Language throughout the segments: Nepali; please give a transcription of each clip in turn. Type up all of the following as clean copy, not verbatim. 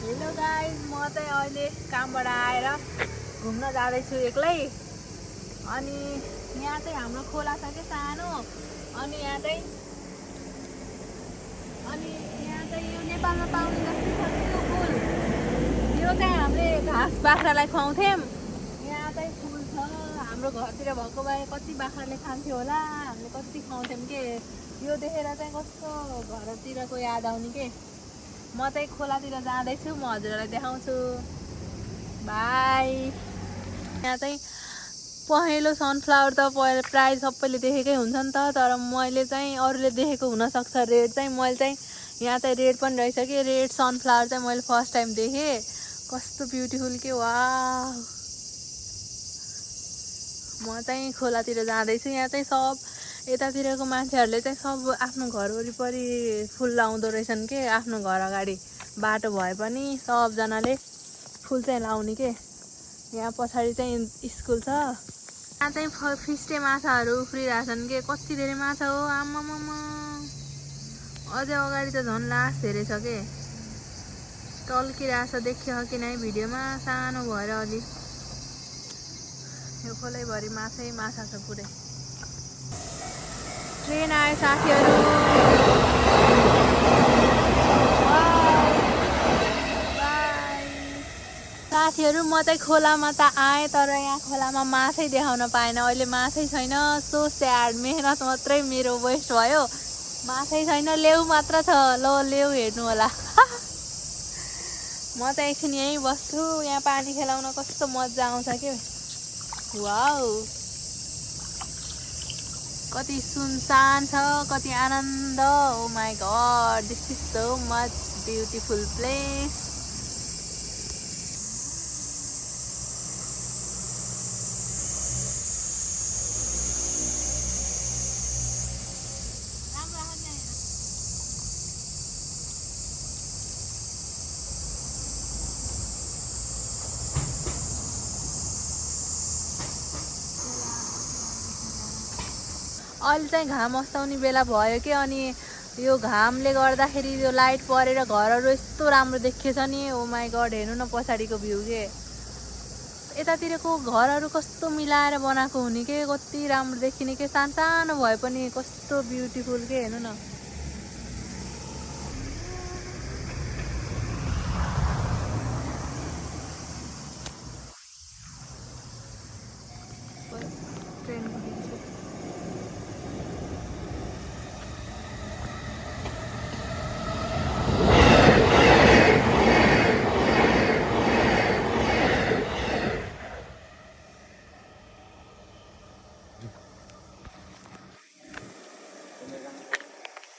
हेलो गाइस, म चाहिँ अहिले कामबाट आएर घुम्न जाँदैछु एक्लै। अनि यहाँ चाहिँ हाम्रो खोला छ के सानो। अनि यहाँ चाहिँ यो नेपालमा पाउने जस्तै छ कि यो फुल। यो चाहिँ हामीले घाँस बाख्रालाई खुवाउँथ्यौँ। यहाँ चाहिँ फुल छ। हाम्रो घरतिर भएको भए कति बाख्राले खान्थ्यो होला, हामीले कति खुवाउँथ्यौँ के। यो देखेर चाहिँ कस्तो घरतिरको याद आउने के। म चाहिँ खोलातिर जाँदैछु, म हजुरहरूलाई देखाउँछु। बाई। यहाँ चाहिँ पहेँलो सनफ्लावर त प्राय सबैले देखेकै हुन्छ नि त, तर मैले चाहिँ अरूले देखेको हुनसक्छ रेड चाहिँ। मैले चाहिँ यहाँ चाहिँ रेड पनि रहेछ कि, रेड सनफ्लावर चाहिँ मैले फर्स्ट टाइम देखेँ। कस्तो ब्युटिफुल के। वाह। म चाहिँ खोलातिर जाँदैछु। यहाँ चाहिँ सब यतातिरको मान्छेहरूले चाहिँ सब आफ्नो घर वरिपरि फुल लाउँदो रहेछन् के। आफ्नो घर अगाडि बाटो भए पनि सबजनाले फुल चाहिँ लाउने के। यहाँ पछाडि चाहिँ स्कुल छ। यहाँ चाहिँ फिस्टे माछाहरू उफ्रिरहेछन् के। कति धेरै माछा हो, आमामामा। अझै अगाडि त झन् लास धेरै छ के। टल्किरहेछ, देखियो कि नै भिडियोमा, सानो भएर अलि। यो खोलैभरि माछै माछा छ पुरै। ट्रेन आयो साथीहरू। साथीहरू, म चाहिँ खोलामा त आएँ, तर यहाँ खोलामा माछै देखाउन पाएन। अहिले माछै छैन। So sad. मेहनत मात्रै मेरो वेस्ट भयो। माछै छैन, लेउ मात्र छ। ल लेउ हेर्नु होला। म चाहिँ एकछिन यहीँ बस्छु। यहाँ पानी खेलाउन कस्तो मजा आउँछ के। वाउ, कति सुनसान छ, कति आनन्द। Oh my god, this is so much beautiful place. अहिले चाहिँ घाम अस्ताउने बेला भयो कि, अनि यो घामले गर्दाखेरि यो लाइट परेर घरहरू यस्तो राम्रो देखिएछ नि। ओ माई गड, हेर्नु न पछाडिको भ्यू के। यतातिरको घरहरू कस्तो मिलाएर बनाएको हुने के, कति राम्रो देखिने के। सानो भए पनि कस्तो ब्युटिफुल के। हेर्नु न।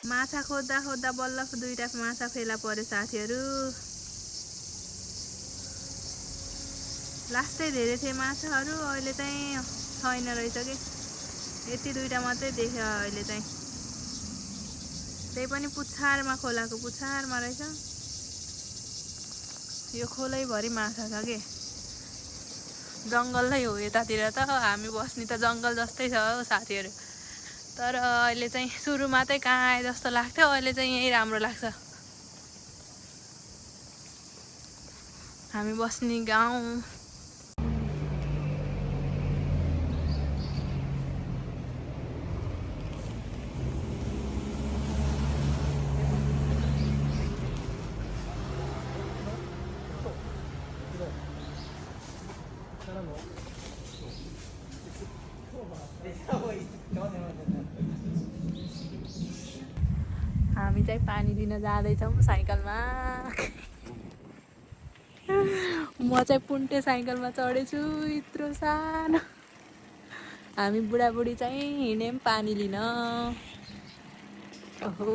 माछा खोज्दा खोज्दा बल्ल दुईटा माछा फेला पर्यो साथीहरू। लास्टै धेरै थिए माछाहरू, अहिले चाहिँ छैन रहेछ कि। यति दुईटा मात्रै देख्यो अहिले चाहिँ। त्यही पनि पुच्छारमा, खोलाको पुच्छारमा रहेछ। यो खोलैभरि माछा छ के। जङ्गल नै हो यतातिर त। हामी बस्ने त जङ्गल जस्तै छ हो साथीहरू। तर अहिले चाहिँ सुरुमा चाहिँ कहाँ आए जस्तो लाग्थ्यो, अहिले चाहिँ यही राम्रो लाग्छ। हामी बस्ने गाउँ। हामी चाहिँ पानी दिन जाँदैछौँ साइकलमा। म चाहिँ पुन्टे साइकलमा चढेछु, यत्रो सानो। हामी बुढाबुढी चाहिँ हिँड्यौँ पानी लिन। ओहो,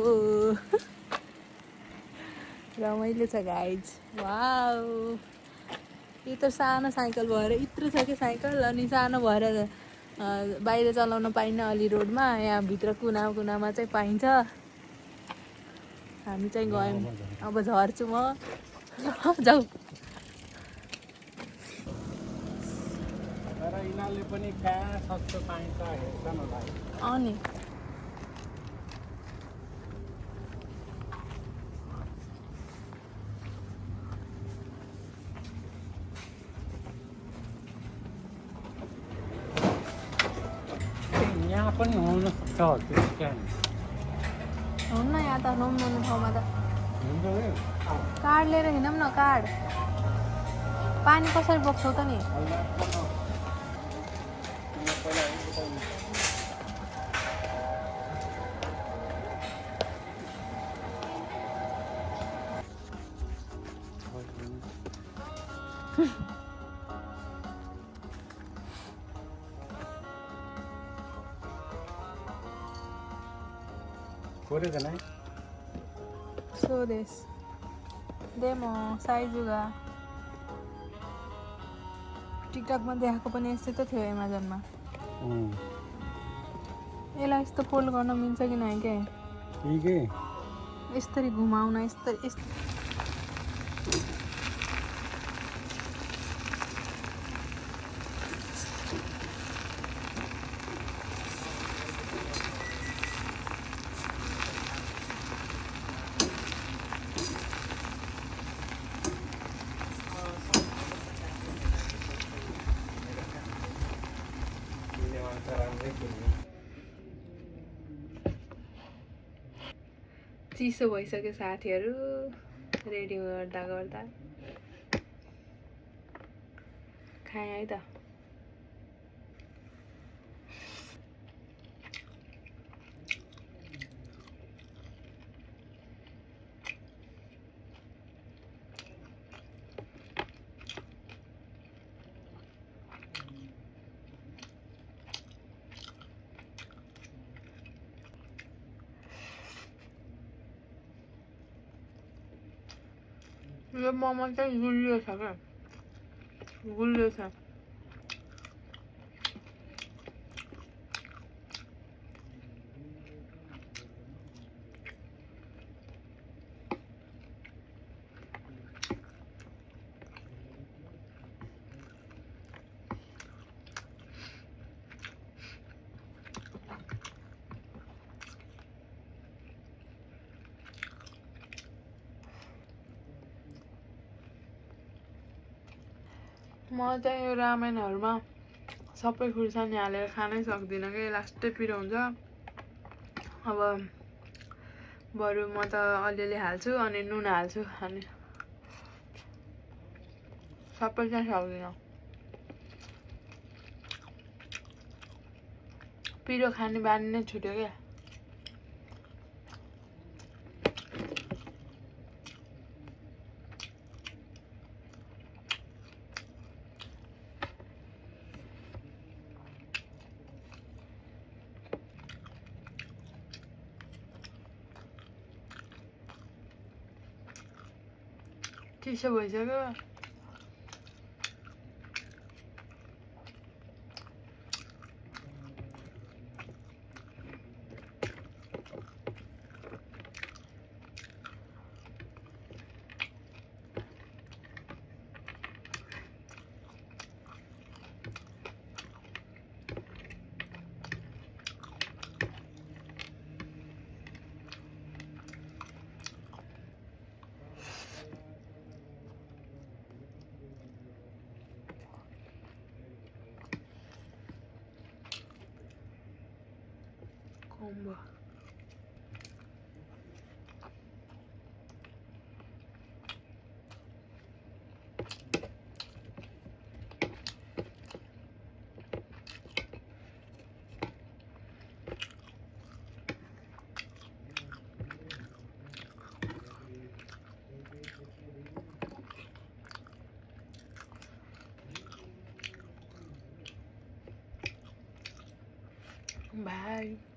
रमाइलो छ गाइज। वाउ, यो त सानो साइकल भएर यत्रो छ कि साइकल। अनि सानो भएर बाहिर चलाउन पाइन्न अलि रोडमा। यहाँ भित्र कुना कुनामा चाहिँ पाइन्छ। हामी चाहिँ गयौँ। अब झर्छु म। जाऊ। अनि यहाँ पनि हुनसक्छ त्यो स्ट्यान्ड हुन्न यहाँ त नहुनु ठाउँमा त हुन्छ है कार्ड लिएर हिँडौँ न कार्ड पानी कसरी बोक्छौ त नि कोरेको नै सोधेस डेमो साइजुगा टिकटकमा देखाएको पनि यस्तै त थियो एमाजोनमा यसलाई यस्तो फोल्ड गर्न मिल्छ कि नै के ठिकै यसरी घुमाउन यस्तरी चिसो भइसक्यो साथीहरू रेडी गर्दा गर्दा खाएँ है त यो मोमो चाहिँ गुलियो छ क्या गुलियो छ म चाहिँ यो रामेनहरूमा सबै खुर्सानी हालेर खानै सक्दिनँ कि लास्टै पिरो हुन्छ अब बरु म त अलिअलि हाल्छु अनि नुन हाल्छु अनि सबै चाहिँ सक्दिनँ पिरो खाने बानी नै छुट्यो क्या चिसो भइसक्यो combo bye